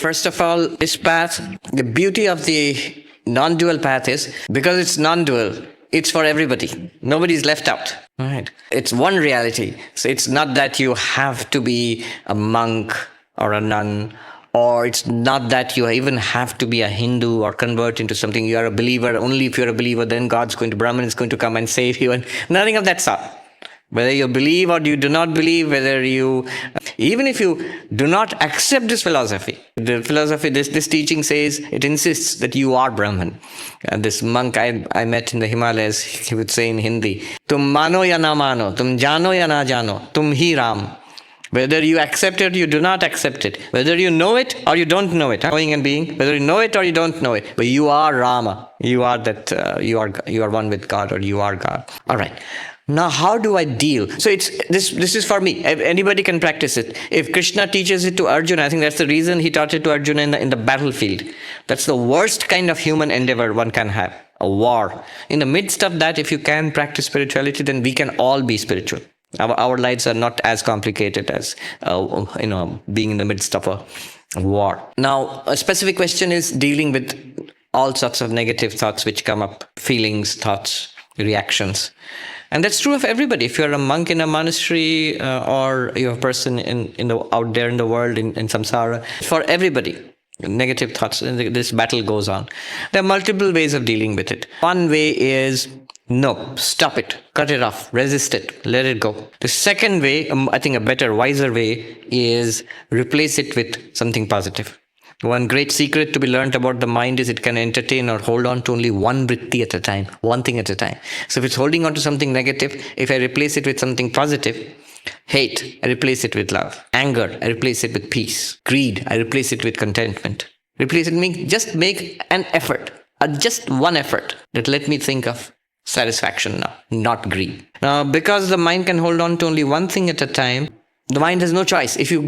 First of all, this path, the beauty of the non-dual path is, because it's non-dual, it's for everybody. Nobody's left out. Right? It's one reality. So it's not that you have to be a monk or a nun, or it's not that you even have to be a Hindu or convert into something. You are a believer. Only if you're a believer, then Brahman is going to come and save you, and nothing of that sort. Whether you believe or you do not believe, even if you do not accept this philosophy, this teaching says, it insists that you are Brahman. This monk I met in the Himalayas, he would say in Hindi, "Tum mano ya na mano, tum jano ya na jano, tum hi Ram." Whether you accept it or you do not accept it, whether you know it or you don't know it, knowing and being, whether you know it or you don't know it, but you are Rama. You are that. You are one with God, or you are God. All right. Now, how do I deal? So it's this is for me. Anybody can practice it. If Krishna teaches it to Arjuna, I think that's the reason he taught it to Arjuna in the battlefield. That's the worst kind of human endeavor one can have, a war. In the midst of that, if you can practice spirituality, then we can all be spiritual. Our lives are not as complicated as being in the midst of a war. Now, a specific question is dealing with all sorts of negative thoughts which come up, feelings, thoughts, reactions. And that's true of everybody. If you're a monk in a monastery or you're a person out there in the world, in samsara, for everybody, negative thoughts, this battle goes on. There are multiple ways of dealing with it. One way is, no, stop it, cut it off, resist it, let it go. The second way, I think a better, wiser way, is replace it with something positive. One great secret to be learned about the mind is it can entertain or hold on to only one vritti at a time, one thing at a time. So if it's holding on to something negative, if I replace it with something positive, hate, I replace it with love. Anger, I replace it with peace. Greed, I replace it with contentment. Just make an effort, just one effort that let me think of satisfaction now, not greed. Now, because the mind can hold on to only one thing at a time, the mind has no choice. If you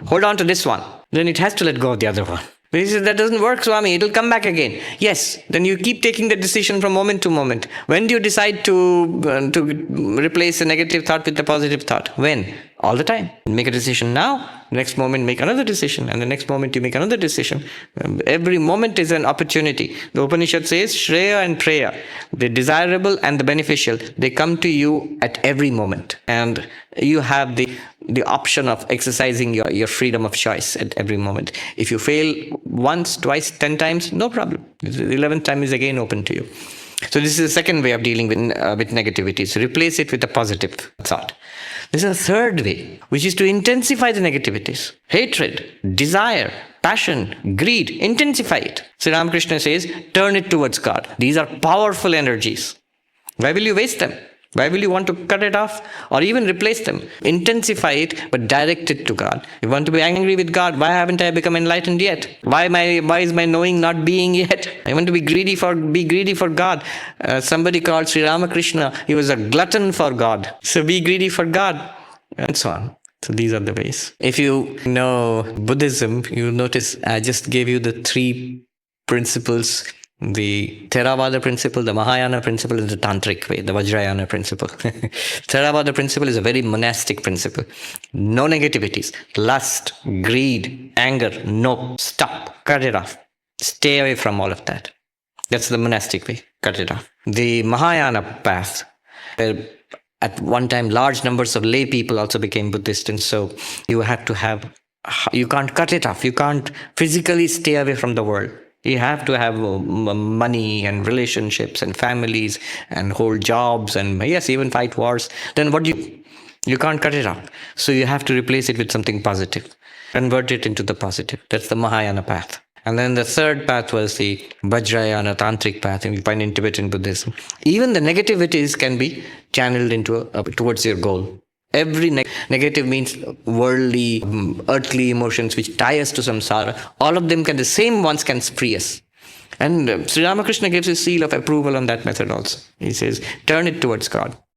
hold on to this one, then it has to let go of the other one. But he says, that doesn't work, Swami. It'll come back again. Yes, then you keep taking the decision from moment to moment. When do you decide to replace a negative thought with a positive thought? When? All the time. Make a decision now. Next moment, make another decision. And the next moment, you make another decision. Every moment is an opportunity. The Upanishad says, Shreya and Preya, the desirable and the beneficial, they come to you at every moment. And you have the option of exercising your freedom of choice at every moment. If you fail once, twice, 10 times, no problem. The 11th time is again open to you. So this is the second way of dealing with negativity. So replace it with a positive thought. There's a third way, which is to intensify the negativities. Hatred, desire, passion, greed, intensify it. Sri Ramakrishna says, turn it towards God. These are powerful energies. Why will you waste them? Why will you want to cut it off or even replace them? Intensify it, but direct it to God. You want to be angry with God? Why haven't I become enlightened yet? Why is my knowing not being yet? I want to be greedy for God. Somebody called Sri Ramakrishna, he was a glutton for God. So be greedy for God, and so on. So these are the ways. If you know Buddhism, you notice I just gave you the 3 principles. The Theravada principle, the Mahayana principle, and the Tantric way, the Vajrayana principle. Theravada principle is a very monastic principle. No negativities. Lust, greed, anger, no. Stop. Cut it off. Stay away from all of that. That's the monastic way. Cut it off. The Mahayana path, where at one time large numbers of lay people also became Buddhist, and so you can't cut it off. You can't physically stay away from the world. You have to have money and relationships and families and hold jobs and yes, even fight wars. Then you can't cut it off. So you have to replace it with something positive. Convert it into the positive. That's the Mahayana path. And then the third path was the Vajrayana Tantric path, and we find in Tibetan Buddhism. Even the negativities can be channeled towards your goal. Every negative means worldly, earthly emotions which tie us to samsara. All of them the same ones can free us. And Sri Ramakrishna gives his seal of approval on that method also. He says, turn it towards God.